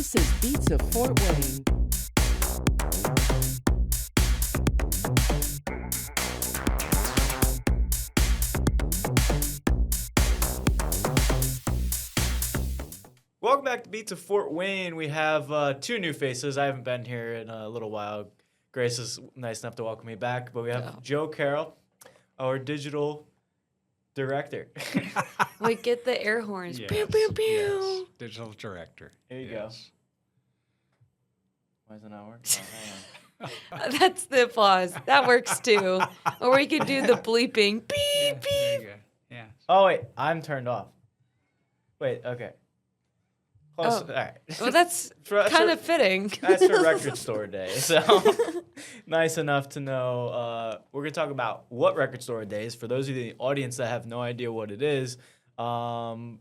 This is Beats of Fort Wayne. Welcome back to Beats of Fort Wayne. We have two new faces. I haven't been here in a little while. Grace is nice enough to welcome me back, but we have Joe Carroll, our digital director. Wait, get the air horns. Yes, Pew, pew, pew. yes. Digital director. Here you go. Why is it not working? Oh, hang on. That's the applause. That works too. Or we could do the bleeping. Beep, There you beep. go. Yeah. Oh, wait. I'm turned off. Wait, okay. Close. Oh. All right. Well, that's For- kind for- of fitting. That's for record store day. So nice enough to know. We're going to talk about what record store day is for those of you in the audience that have no idea what it is. But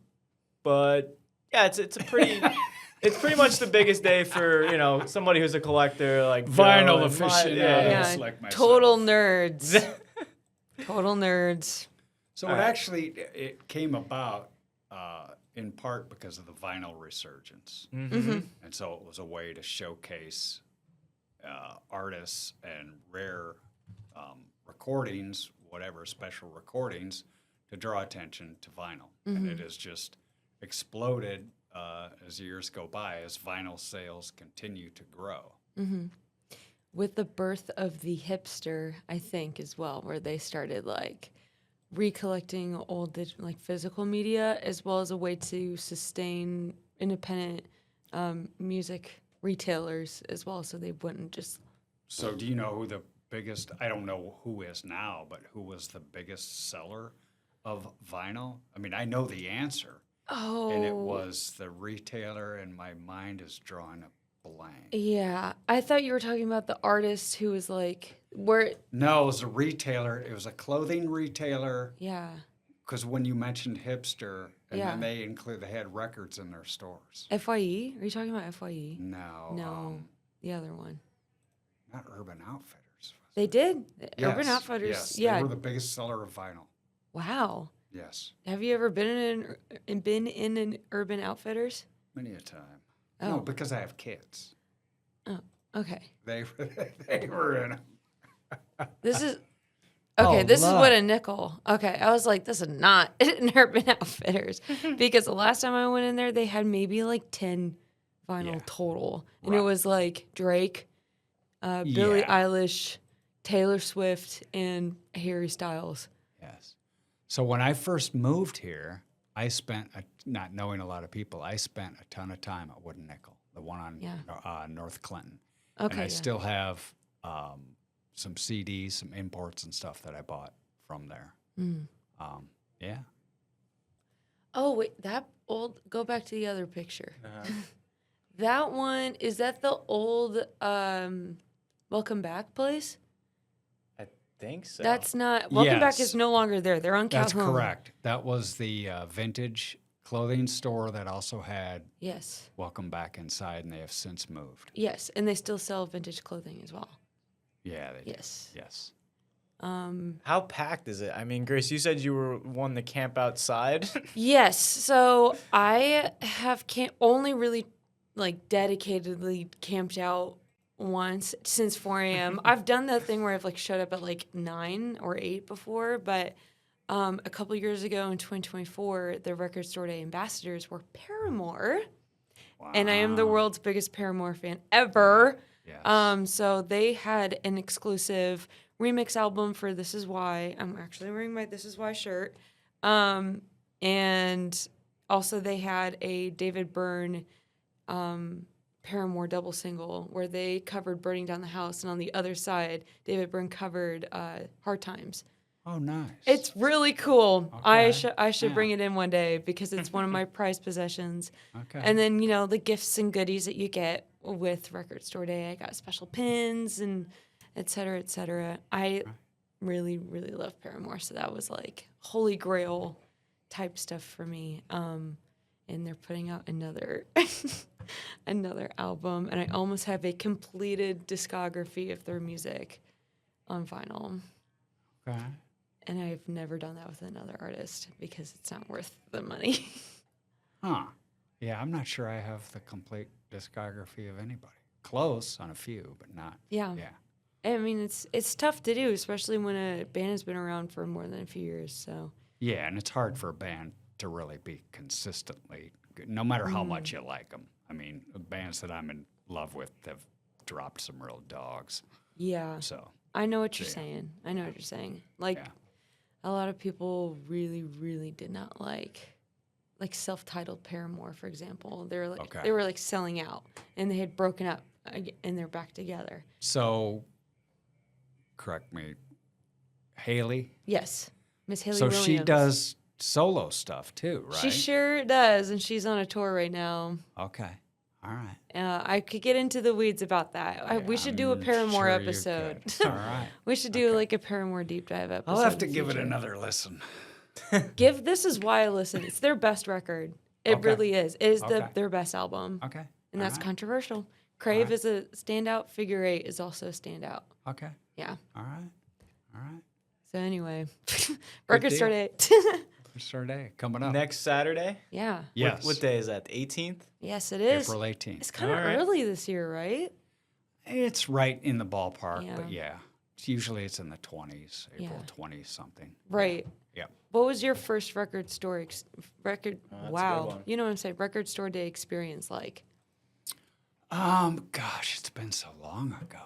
yeah, it's a pretty. It's pretty much the biggest day for somebody who's a collector like Joe Vinyl and my- aficionados Yeah, like myself. total nerds. Total nerds. So All it right. actually it came about in part because of the vinyl resurgence, Mhm. and so it was a way to showcase artists and rare recordings, whatever special recordings, to draw attention to vinyl, and it has just exploded as years go by as vinyl sales continue to grow. With the birth of the hipster, I think, as well, where they started like recollecting old like physical media as well as a way to sustain independent music retailers as well, so they wouldn't just. So do you know who the biggest, I don't know who is now, but who was the biggest seller of vinyl? I mean, I know the answer, Oh, and it was the retailer, and my mind is drawing a blank. Yeah, I thought you were talking about the artist who was like, where, No, it was a retailer. It was a clothing retailer, yeah. because when you mentioned hipster, and Yeah. then they had records in their stores. FYE? Are you talking about FYE? No. No, the other one. Not Urban Outfitters. They did. Yes, Urban Outfitters. Yes, Yeah. they were the biggest seller of vinyl. Wow. Yes, Have you ever been in an Urban Outfitters? many a time. Oh. No, because I have kids. Okay. They were in 'em. This is okay. Oh, This is look. what a nickel. Okay, I was like, this is not an Urban Outfitters because the last time I went in there, they had maybe like 10 vinyl Yeah. total, and it Right. was like Drake, Billie Yeah. Eilish, Taylor Swift, and Harry Styles. Yes. So when I first moved here, I spent, not knowing a lot of people, I spent a ton of time at Wooden Nickel, the one on Yeah. North Clinton. Okay, And I yeah. still have some CDs, some imports and stuff that I bought from there. Mm. Yeah. Oh wait, that old. Go back to the other picture. Uh-huh. That one is that the old Welcome Back place? I think so. That's not. Welcome Back Yes. is no longer there. They're on That's Calhoun. correct. That was the vintage clothing store that also had Yes. Welcome Back inside, and they have since moved. Yes, and they still sell vintage clothing as well. Yeah, they Yes. did. Yes. How packed is it? I mean, Grace, you said you were one to camp outside. Yes. So I have only really like dedicatedly camped out once since 4 a.m. I've done that thing where I've like showed up at like 9 or 8 before, but a couple years ago in 2024, the Record Store Day ambassadors were Paramore, and I am the Wow. world's biggest Paramore fan ever. Yes. So they had an exclusive remix album for This Is Why. I'm actually wearing my This Is Why shirt. And also they had a David Byrne Paramore double single where they covered Burning Down the House, and on the other side, David Byrne covered Hard Times. Oh, nice. It's really cool. Okay. I should Yeah. bring it in one day because it's one of my prized possessions. Okay. And then, the gifts and goodies that you get with Record Store Day. I got special pins and et cetera, et cetera. I really, really love Paramore. So that was like holy grail type stuff for me. And they're putting out another another album. And I almost have a completed discography of their music on vinyl. Okay. And I've never done that with another artist because it's not worth the money. Huh. Yeah, I'm not sure I have the complete discography of anybody. Close on a few, but not. Yeah. Yeah. I mean, it's tough to do, especially when a band has been around for more than a few years. So Yeah, and it's hard for a band to really be consistently good, no matter how much you like them. I mean, the bands that I'm in love with have dropped some real dogs. yeah, So, I know what you're Yeah. saying. I know what you're saying. Like yeah. a lot of people really, really did not like self-titled Paramore, for example. They were like Okay. they were like selling out, and they had broken up, and they're back together. So, correct me, Haley. Yes, Miss Haley So Williams. she does solo stuff too, right? She sure does, and she's on a tour right now. Okay. All right. I could get into the weeds about that. We should do a I'm Paramore sure you episode. could. All right. We should do Okay. like a Paramore deep dive episode. I'll have to in the give it future. another listen. Give This Is Why I Listen. It's their best record. It Okay. really is. It is Okay. their best album, Okay. and that's All right. controversial. Crave right. is a standout. Figure Eight is also a standout. Okay. Yeah. All right. All right. So anyway, record store deal. day. Star Day coming up. Next Saturday? Yeah. Yes. What day is that? The 18th? Yes, it is. April 18th. It's kind of All right. early this year, right? It's right in the ballpark, Yeah. but yeah. Usually it's in the 20s, April Yeah. 20 something. Right. Yeah. What was your first record store record? Oh, that's a good Wow, one. you know what I'm saying? Record store day experience like. Gosh, it's been so long ago.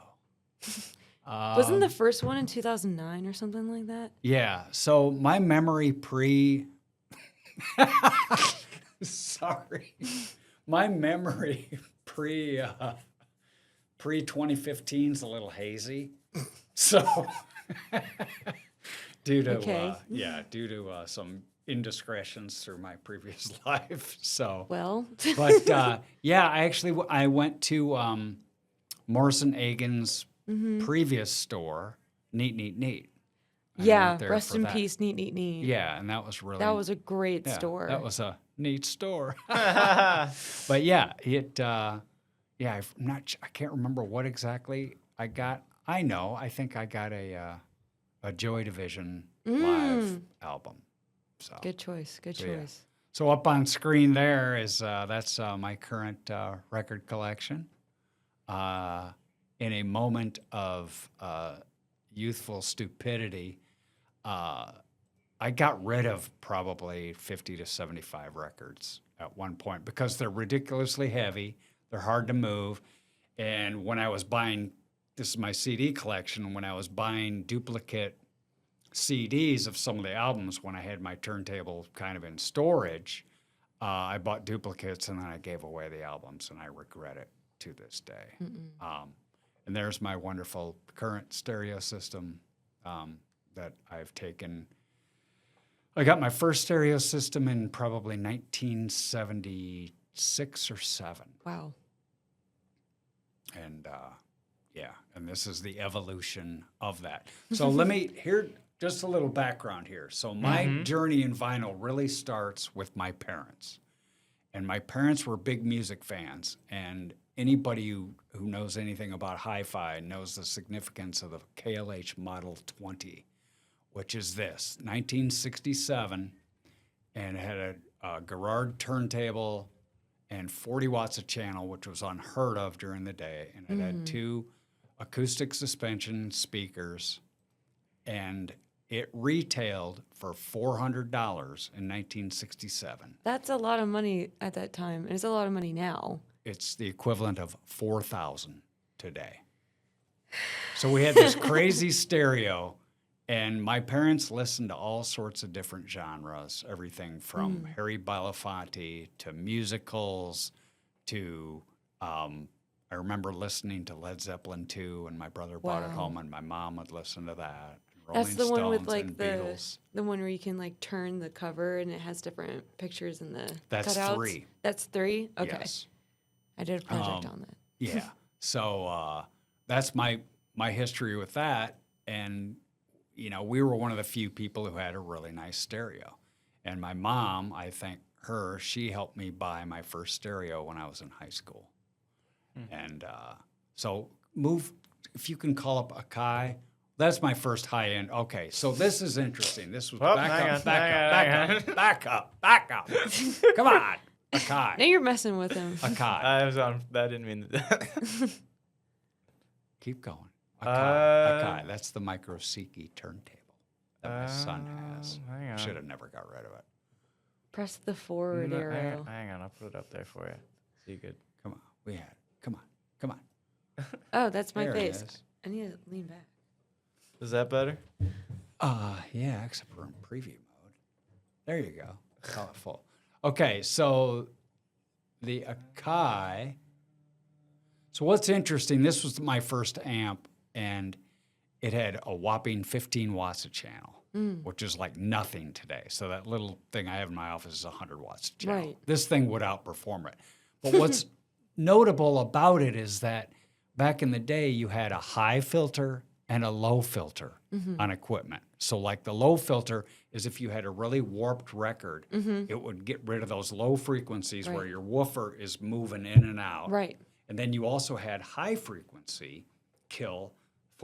Wasn't the first one in 2009 or something like that? Yeah. So my memory sorry. My memory pre 2015 is a little hazy. So due to Okay. due to some indiscretions through my previous life. So Well, but I went to Morrison Agan's previous store, Neat Neat Neat. I yeah. went there Rest for in that. peace, neat, neat, neat. Yeah, and that was really That was a great yeah, store. That was a neat store. But yeah, I'm not. I can't remember what exactly I got. I think I got a Joy Division live album. So Good choice. Good So, yeah. choice. So up on screen there is that's my current record collection. In a moment of youthful stupidity, I got rid of probably 50 to 75 records at one point because they're ridiculously heavy, they're hard to move, and when I was buying, this is my CD collection, when I was buying duplicate CDs of some of the albums when I had my turntable kind of in storage, I bought duplicates and then I gave away the albums, and I regret it to this day. And there's my wonderful current stereo system that I've taken. I got my first stereo system in probably 1976 or 7. Wow. And and this is the evolution of that. So let me here just a little background here. So my journey in vinyl really starts with my parents, and my parents were big music fans. And anybody who knows anything about hi-fi knows the significance of the KLH Model 20, which is this 1967, and it had a Garrard turntable and 40 watts of channel, which was unheard of during the day. And it had 2 acoustic suspension speakers, and it retailed for $400 in 1967. That's a lot of money at that time. And it's a lot of money now. It's the equivalent of $4,000 today. So we had this crazy stereo, and my parents listened to all sorts of different genres, everything from Harry Belafonte to musicals to I remember listening to Led Zeppelin 2, and my brother bought it Wow. home, and my mom would listen to that. Rolling That's the one with Stones like and the Beatles. one where you can like turn the cover and it has different pictures in the That's cutouts. 3. That's 3. Okay. Yes. I did a project on that. Yeah. So that's my history with that. And, we were one of the few people who had a really nice stereo. And my mom, I thank her, she helped me buy my first stereo when I was in high school. And so if you can call up Akai, that's my first high end. Okay, so this is interesting. This was Oh, back hang up, on, back hang up, on, back hang up, back up, back up. Come on. Akai. Now you're messing with him. Akai. I was on. I didn't mean to. Keep going. Akai. Uh, Akai. That's the Micro Seiki turntable that my son has. Hang on. Should have never got rid of it. Press the forward No, arrow. hang on, I'll put it up there for you. So you could. Come on. We had it. Come on. Come on. Oh, that's my There it face. is. I need to lean back. Is that better? Yeah, except for in preview mode. There you go. Call it full. Okay, so the Akai. So what's interesting, this was my first amp, and it had a whopping 15 watts a channel, which is like nothing today. So that little thing I have in my office is 100 watts a channel. Right. This thing would outperform it. But what's notable about it is that back in the day, you had a high filter and a low filter on equipment. So like the low filter is if you had a really warped record, it would get rid of those low frequencies where Right. your woofer is moving in and out. Right. And then you also had high frequency kill.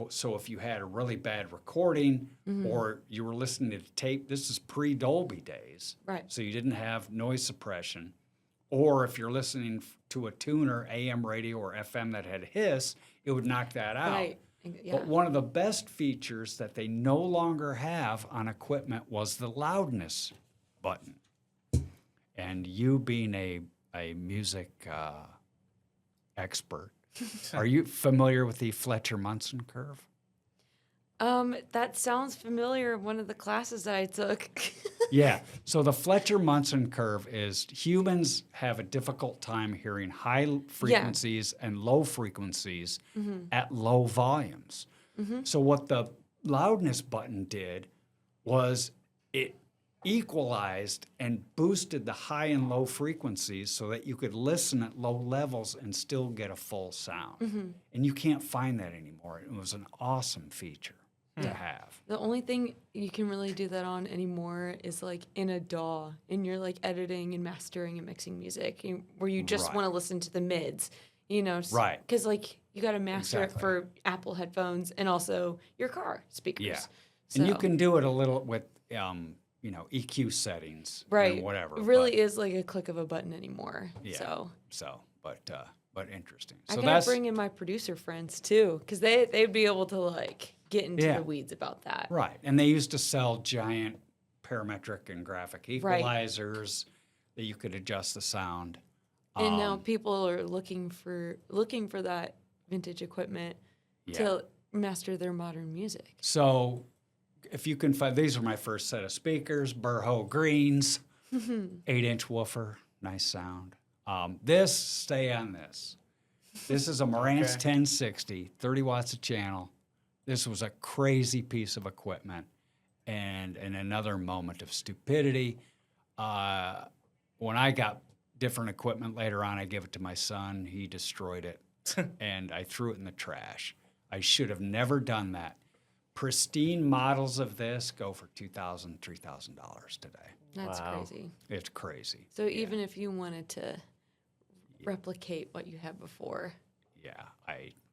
So if you had a really bad recording or you were listening to tape, this is pre-Dolby days. Right. So you didn't have noise suppression. Or if you're listening to a tuner, AM radio or FM that had hiss, it would knock that out. Right. Yeah. But one of the best features that they no longer have on equipment was the loudness button. And you being a music expert, are you familiar with the Fletcher-Munson curve? That sounds familiar. One of the classes that I took. Yeah. So the Fletcher-Munson curve is humans have a difficult time hearing high frequencies and low frequencies at low volumes. So what the loudness button did was it equalized and boosted the high and low frequencies so that you could listen at low levels and still get a full sound. And you can't find that anymore. It was an awesome feature to have. The only thing you can really do that on anymore is like in a DAW, and you're like editing and mastering and mixing music, where you just Right. want to listen to the mids, you know? Right. Because like you got to master Exactly. it for Apple headphones and also your car speakers. Yeah. So, And you can do it a little with, EQ settings right. and whatever. It really but- is like a click of a button anymore. Yeah. So But interesting. I So gotta that's bring in my producer friends too, because they'd be able to like get into Yeah. the weeds about that. right. And they used to sell giant parametric and graphic Right. equalizers that you could adjust the sound. And now people are looking for that vintage equipment Yeah. to master their modern music. So if you can find, these are my first set of speakers, Burho Greens, 8-inch woofer, nice sound. Stay on this. This is a Marantz 1060, 30 watts a channel. This was a crazy piece of equipment. And in another moment of stupidity, when I got different equipment later on, I gave it to my son. He destroyed it, and I threw it in the trash. I should have never done that. Pristine models of this go for $2,000, $3,000 today. That's Wow. crazy. It's crazy. So even if you wanted to replicate what you had before, Yeah,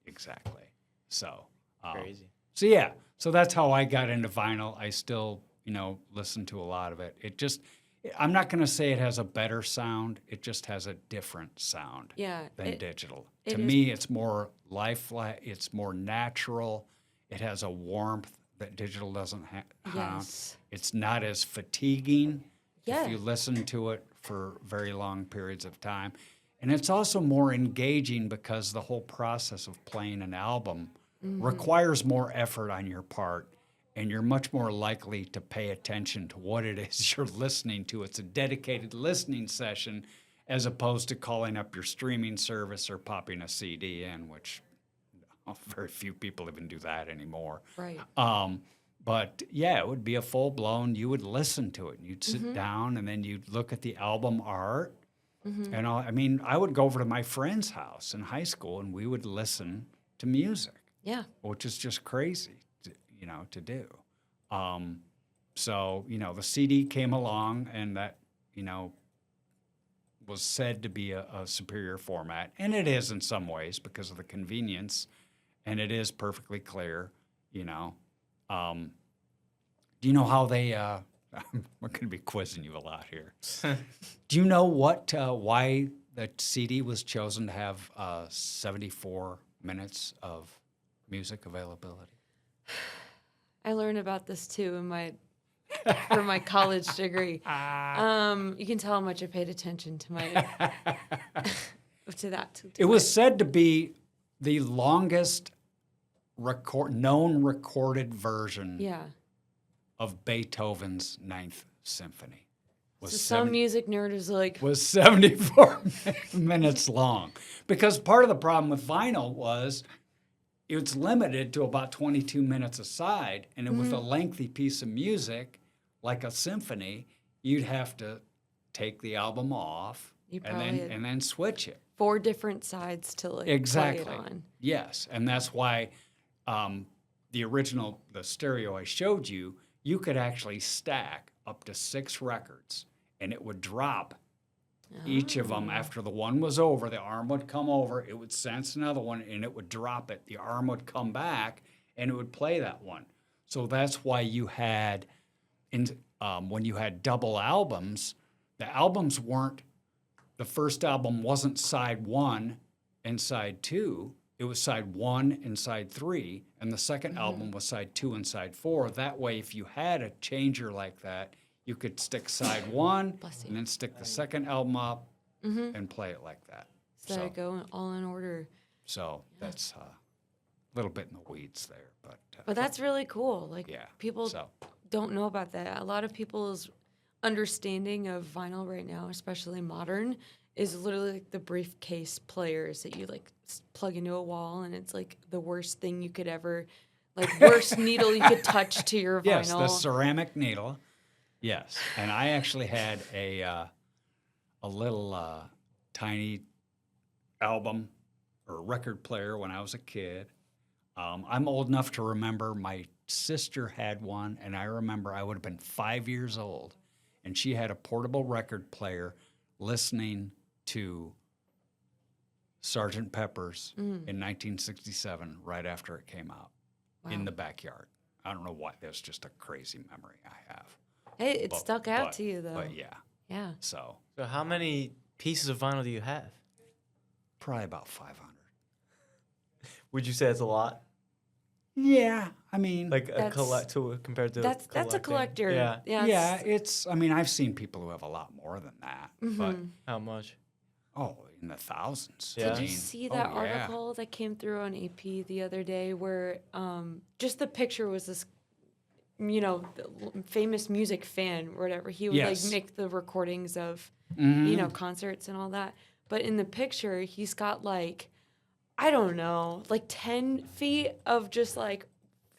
exactly. So Crazy. So yeah, so that's how I got into vinyl. I still, listen to a lot of it. I'm not going to say it has a better sound. It just has a different sound yeah, than digital. it To is- me, it's more lifelike. It's more natural. It has a warmth that digital doesn't have. Yes. It's not as fatiguing Yeah. if you listen to it for very long periods of time. And it's also more engaging because the whole process of playing an album requires more effort on your part, and you're much more likely to pay attention to what it is you're listening to. It's a dedicated listening session as opposed to calling up your streaming service or popping a CD in, which very few people even do that anymore. right. But yeah, it would be a full blown, you would listen to it. And you'd Mm-hmm. sit down and then you'd look at the album art. And I would go over to my friend's house in high school and we would listen to music, Yeah. which is just crazy, to do. So, the CD came along and that, was said to be a superior format. And it is in some ways because of the convenience. And it is perfectly clear, Do you know how they We're going to be quizzing you a lot here. Do you know why the CD was chosen to have 74 minutes of music availability? I learned about this too for my college degree. You can tell how much I paid attention to It was said to be the longest known recorded version Yeah. of Beethoven's Ninth Symphony. So some music nerd was like, Was 74 minutes long. Because part of the problem with vinyl was it's limited to about 22 minutes a side, and with a lengthy piece of music, like a symphony, you'd have to take the album off You and probably had- then switch it. 4 different sides to like Exactly. play it on. Yes, and that's why the stereo I showed you, you could actually stack up to 6 records, and it would drop each of them after the one was over. The arm would come over, it would sense another one, and it would drop it. The arm would come back, and it would play that one. So that's why you had, when you had double albums, the albums weren't. The first album wasn't side 1 and side 2. It was side 1 and side 3, and the second album was side 2 and side 4. That way, if you had a changer like that, you could stick side 1 Bless you. and then stick the second album up and play it like that. So I go all in order. So that's a little bit in the weeds there, But that's really cool. Like yeah. people So don't know about that. A lot of people's understanding of vinyl right now, especially modern, is literally like the briefcase players that you like plug into a wall, and it's like the worst thing you could ever, like worst needle you could touch to your vinyl. yes, the ceramic needle. Yes, and I actually had a little tiny album or record player when I was a kid. I'm old enough to remember my sister had one, and I remember I would have been 5 years old, and she had a portable record player listening to Sgt. Pepper's in 1967, right after it came out, in the backyard. I don't know why. That's just a crazy memory I have. Hey, it But- stuck out but- to you though. But yeah, Yeah. so So how many pieces of vinyl do you have? probably about 500. Would you say it's a lot? Yeah, I mean, Like a That's- compared to That's a collecting? collector. Yeah. yeah, it's. I mean, I've seen people who have a lot more than that, but How much? in the thousands. Yeah. Did I you mean, see that oh, yeah. article that came through on AP the other day where just the picture was this, famous music fan or whatever. He would Yes. like make the recordings of, Mhm. concerts and all that. But in the picture, he's got like, I don't know, like 10 feet of just like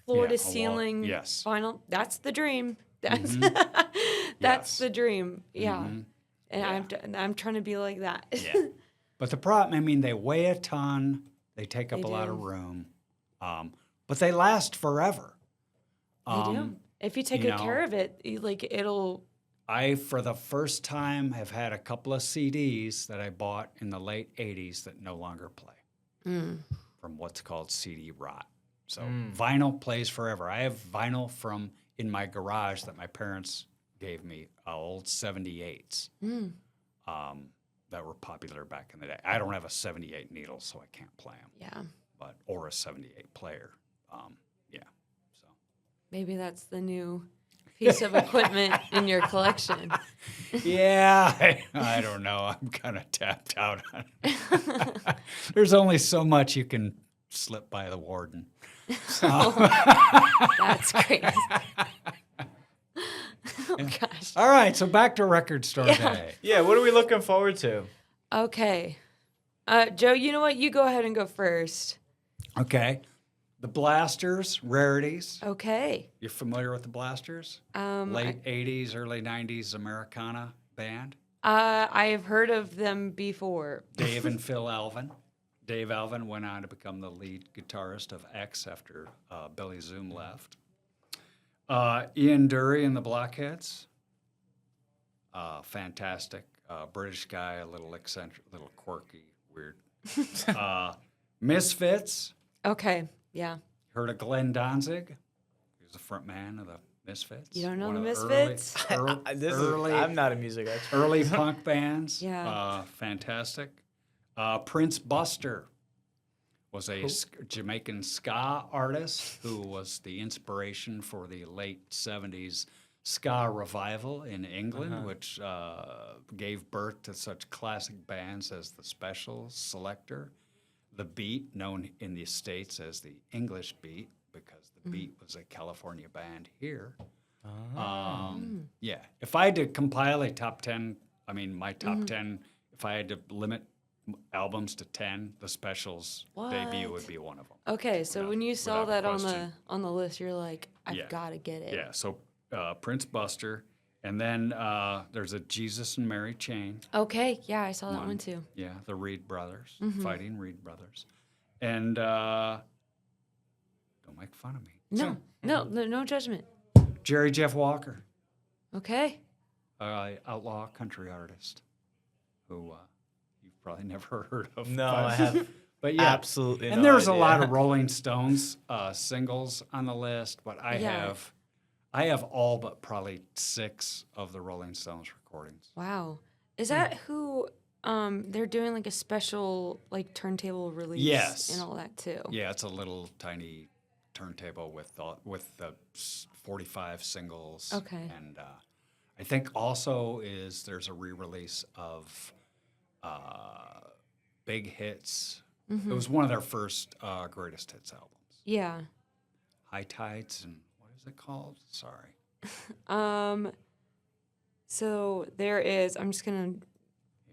floor Yeah, to a wall. ceiling Yes. vinyl. That's the dream. That's that's Yes. the dream. Yeah. Mhm. And I'm trying to be like that. Yeah. But the problem, I mean, they weigh a ton. They take up They a lot of do. room, but they last forever. They do. If you take you good care know, of it, it'll. I, for the first time, have had a couple of CDs that I bought in the late 80s that no longer play from what's called CD rot. So vinyl plays forever. I have vinyl from in my garage that my parents gave me, old 78s that were popular back in the day. I don't have a 78 needle, so I can't play them, Yeah. or a 78 player. Yeah, so. Maybe that's the new piece of equipment in your collection. Yeah, I don't know. I'm kind of tapped out on it. There's only so much you can slip by the warden. That's crazy. Oh gosh. All right, so back to Record Store Day. Yeah, what are we looking forward to? Okay. Joe, you know what? You go ahead and go first. Okay. The Blasters, Rarities. Okay. You're familiar with the Blasters? Late 80s, early 90s Americana band. I have heard of them before. Dave and Phil Alvin. Dave Alvin went on to become the lead guitarist of X after Billy Zoom left. Ian Dury and the Blockheads. Fantastic. British guy, a little eccentric, a little quirky, weird. Misfits. Okay. Yeah. Heard of Glenn Danzig? He was the front man of the Misfits. You don't know One the of early- Misfits? I'm not a music expert. early punk bands. Yeah. Fantastic. Prince Buster was a Jamaican ska artist who was the inspiration for the late 70s ska revival in England, which gave birth to such classic bands as The Specials, Selector, The Beat, known in the States as the English Beat, because The Beat was a California band here. Yeah. If I had to compile a top 10, my top 10, if I had to limit albums to 10, The Specials debut would be one of them. Okay, so when you saw without that question. on the list, you're like, I've Yeah. got to get it. Yeah, so Prince Buster, and then there's a Jesus and Mary Chain. Okay, yeah, I saw that one too. Yeah, the Reed Brothers, Fighting Reed Brothers. And don't make fun of me. No judgment. Jerry Jeff Walker, Okay. outlaw country artist, who you've probably never heard of. No, but- I have But yeah, absolutely and no there's a idea. lot of Rolling Stones singles on the list, but I have all but probably 6 of the Rolling Stones recordings. Wow. Is that who they're doing like a special like turntable release Yes. and all that too? Yeah, it's a little tiny turntable with the 45 singles. Okay. And I think also there's a re-release of Big Hits. It was one of their first greatest hits albums. Yeah. High Tides and what is it called? Sorry. So there is, I'm just gonna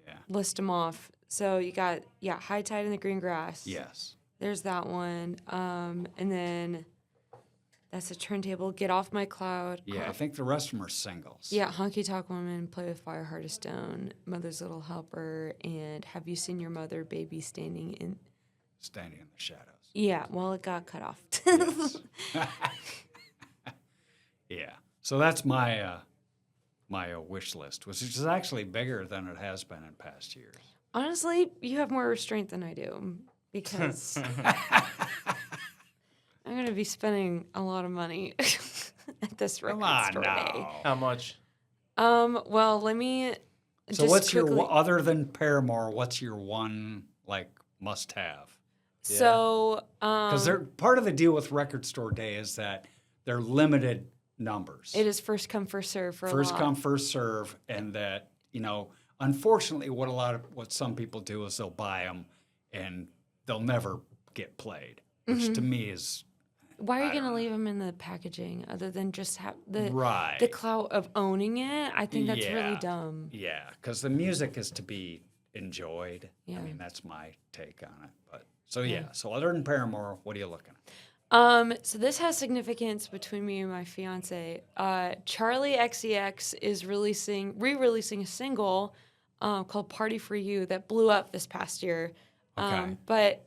Yeah. list them off. So you got High Tide in the Green Grass. Yes. There's that one. And then that's a turntable. Get Off My Cloud. Yeah, I think the rest of them are singles. Yeah, Honky Tonk Woman, Play with Fire, Heart of Stone, Mother's Little Helper, and Have You Seen Your Mother, Baby Standing in. Standing in the Shadows. Yeah, well, it got cut off. Yes. Yeah. So that's my wish list, which is actually bigger than it has been in past years. Honestly, you have more restraint than I do because I'm going to be spending a lot of money at this record Come on store day. now. How much? Well, let me So just what's quickly, your other than Paramore? What's your one must-have? So, Because they're part of the deal with Record Store Day is that they're limited numbers. it is first come, first serve for First a lot. come, first serve, and that unfortunately, what some people do is they'll buy them and they'll never get played, which to me is Why are you going to leave them in the packaging other than just have the right. clout of owning it? I think that's really Yeah. dumb. Yeah, because the music is to be enjoyed. Yeah. I mean, that's my take on it. But so so other than Paramore, what are you looking at? So this has significance between me and my fiance. Charlie XCX is re-releasing a single called "Party for You" that blew up this past year. Okay. But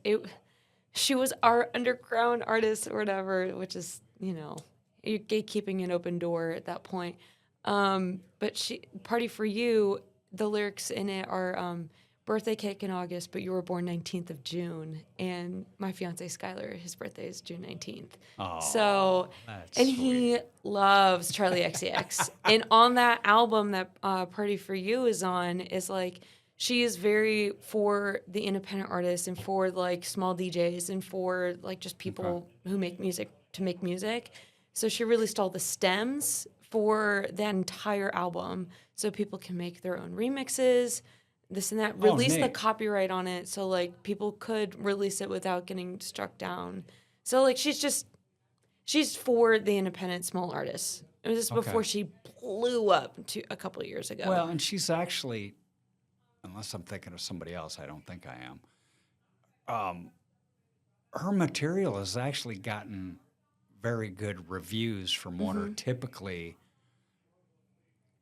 she was our underground artist or whatever, which is you're gatekeeping an open door at that point. But "Party for You," the lyrics in it are birthday cake in August, but you were born 19th of June. And my fiance, Skylar, his birthday is June 19th. Oh, So, that's and he loves Charlie XCX. And on that album that Party for You is on is like, she is very for the independent artists and for like small DJs and for like just people who make music to make music. So she released all the stems for that entire album so people can make their own remixes, this and that. Release the neat. copyright on it so like people could release it without getting struck down. So like she's for the independent small artists. It was before she blew up a couple of years ago. Well, and she's actually, unless I'm thinking of somebody else, I don't think I am. Her material has actually gotten very good reviews from what are typically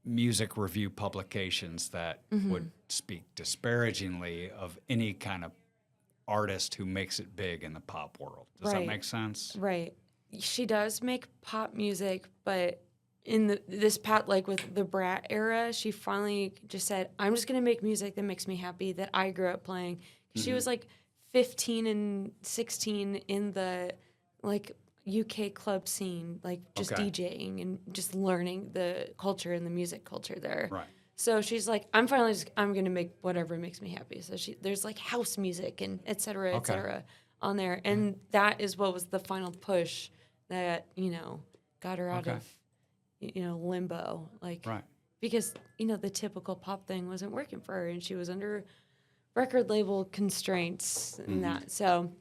music review publications that would speak disparagingly of any kind of artist who makes it big in the pop world. Does that Right. make sense? Right. She does make pop music, but in this like with the Brat era, she finally just said, I'm just going to make music that makes me happy, that I grew up playing. She was like 15 and 16 in the like UK club scene, like just Okay. DJing and just learning the culture and the music culture there. Right. So she's like, I'm going to make whatever makes me happy. So there's like house music and et cetera, et Okay. cetera on there. And that is what was the final push that, got her out Okay. of, limbo. Like, Right. because, the typical pop thing wasn't working for her and she was under record label constraints and that. So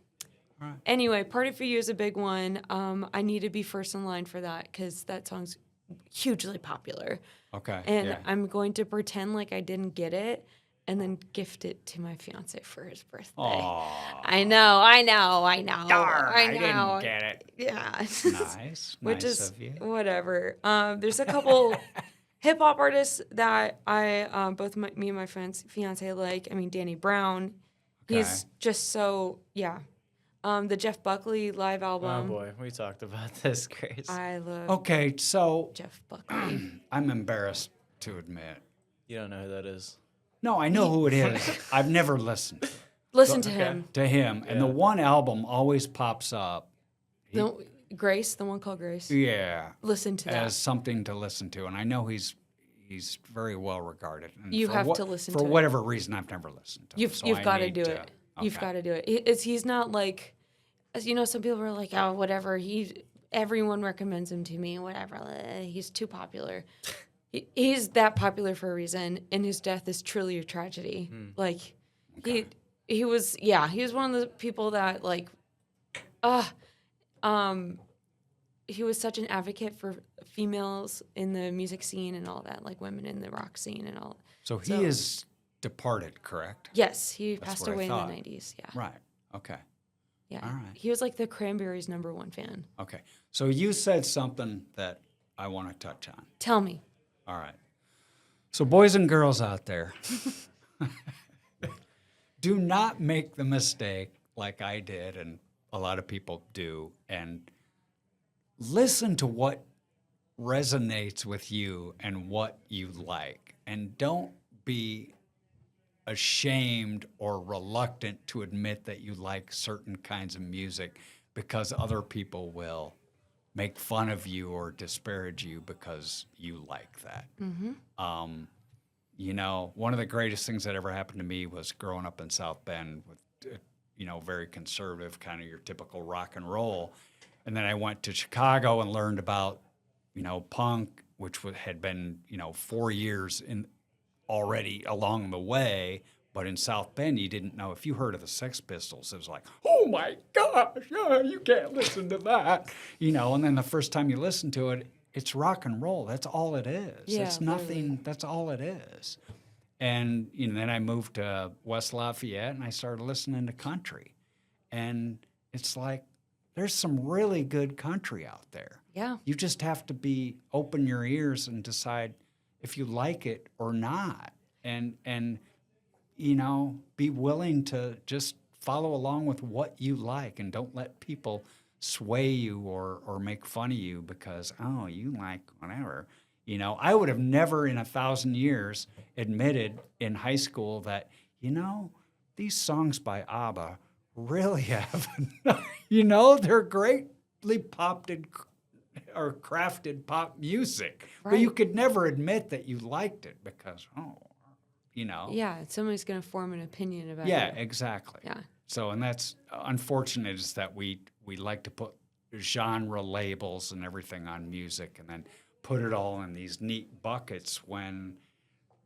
Right. anyway, Party for You is a big one. I need to be first in line for that because that song's hugely popular. Okay. And yeah. I'm going to pretend like I didn't get it and then gift it to my fiance for his birthday. Aw. I know. Darn, I know. didn't get it. Yeah. Nice. Which nice is of you. whatever. There's a couple hip hop artists that I both me and my fiance like. I mean, Danny Brown. He's Okay. just so the Jeff Buckley live Oh album. boy, we talked about this, Grace. I love Okay, so Jeff Buckley. I'm embarrassed to admit. You don't know who that is. No, I know who it is. I've never listened Listen to Okay. him. to him, and the Yeah. one album always pops up. Grace, the one called Grace. Yeah, Listen to that. as something to listen to, and I know he's very well regarded. And You for have to listen for to it. whatever reason. I've never listened to. him, You've so you've I got to need do it. You've okay. got to do it. He's not like, as some people are like, oh, whatever. Everyone recommends him to me. Whatever. He's too popular. He's that popular for a reason, and his death is truly a tragedy. Like, he was one of the people that like, he was such an advocate for females in the music scene and all that, like women in the rock scene and all. So he is departed, correct? Yes, he passed what I away in thought. the 90s. Yeah. Right. Okay. Yeah. All right. He was like the Cranberries' #1 fan. Okay. So you said something that I want to touch on. Tell me. All right. So, boys and girls out there, do not make the mistake like I did and a lot of people do, and listen to what resonates with you and what you like. And don't be ashamed or reluctant to admit that you like certain kinds of music because other people will make fun of you or disparage you because you like that. One of the greatest things that ever happened to me was growing up in South Bend with, very conservative, kind of your typical rock and roll. And then I went to Chicago and learned about, punk, which had been, 4 years in already along the way. But in South Bend, you didn't know. If you heard of the Sex Pistols, it was like, oh my gosh, you can't listen to that. And then the first time you listen to it, it's rock and roll. That's all it is. Yeah, it's nothing. That's all it is. And then I moved to West Lafayette and I started listening to country. And it's like, there's some really good country out there. Yeah. You just have to open your ears and decide if you like it or not. And be willing to just follow along with what you like and don't let people sway you or make fun of you because, oh, you like whatever. I would have never in 1,000 years admitted in high school that, these songs by ABBA really have, they're greatly or crafted pop music. But you Right. could never admit that you liked it because, Yeah, somebody's going to form an opinion about Yeah, it. exactly. Yeah. So, and that's unfortunate is that we like to put genre labels and everything on music and then put it all in these neat buckets when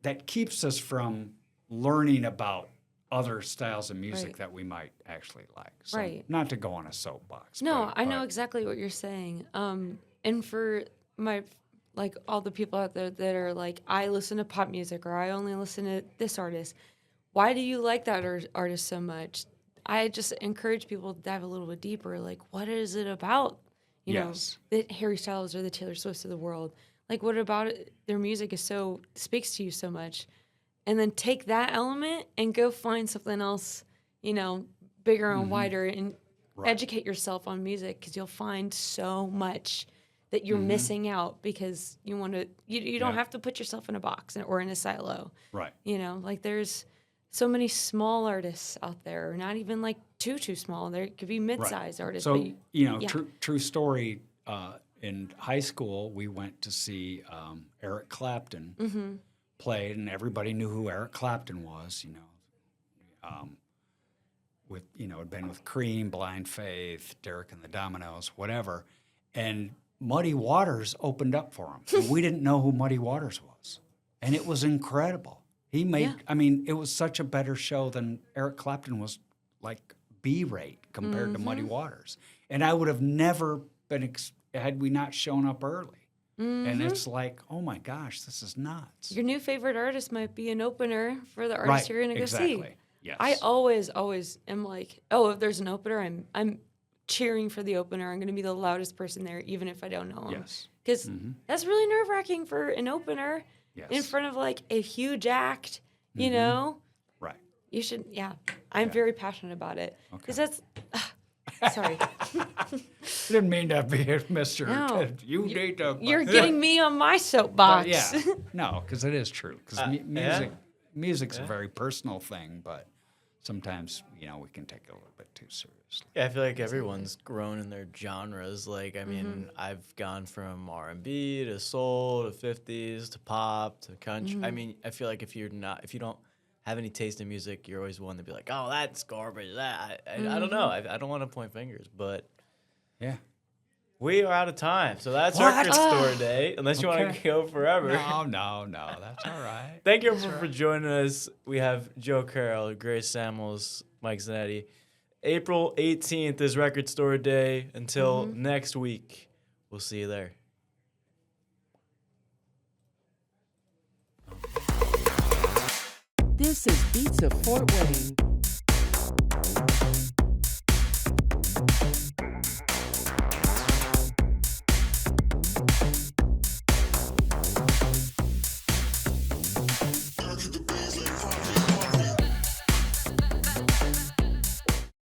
that keeps us from learning about other styles of music Right. that we might actually like. So Right. not to go on a soapbox. No, but- I know but- exactly what you're saying. And for all the people out there that are like, I listen to pop music or I only listen to this artist. Why do you like that artist so much? I just encourage people to dive a little bit deeper. Like, what is it about? Yes. The Harry Styles or the Taylor Swifts of the world. Like, what about it? Their music speaks to you so much, and then take that element and go find something else, bigger and wider, and Right. educate yourself on music because you'll find so much that you're missing out because you want to. You don't Yeah. have to put yourself in a box or in a silo. Right. Like there's so many small artists out there, not even like too small. There could be mid-sized artists. So, but yeah. true story, in high school, we went to see Eric Clapton played, and everybody knew who Eric Clapton was, had been with Cream, Blind Faith, Derek and the Dominoes, whatever. And Muddy Waters opened up for him. And we didn't know who Muddy Waters was. And it was incredible. He made, it was such a better show than Eric Clapton was, like B-rate compared to Muddy Waters. And I would have never been, had we not shown up early. And it's like, oh my gosh, this is nuts. Your new favorite artist might be an opener for the artist you're going to go see. Yes. I always am like, oh, if there's an opener, I'm cheering for the opener. I'm going to be the loudest person there, even if I don't know him. Yes. Because that's really nerve-wracking for an opener in front of like a huge act, you know? Right. You should, I'm very passionate about it. Because that's, sorry. Didn't mean to be Mr. No. You need to. You're getting me on my soapbox. No, because it is true. Because music's a very personal thing, but sometimes, we can take it a little bit too seriously. Yeah, I feel like everyone's grown in their genres. Like, I mean, I've gone from R&B to soul to 50s to pop to country. I mean, I feel like if you don't have any taste in music, you're always one to be like, oh, that's garbage. I don't know. I don't want to point fingers, but Yeah. we are out of time. So that's What? Record Store Day, unless you want Okay. to go forever. No, that's all right. Thank you for joining us. We have Joe Carroll, Grace Samuels, Mike Zanetti. April 18th is Record Store Day. Until next week, we'll see you there. This is Beats of Fort Wayne.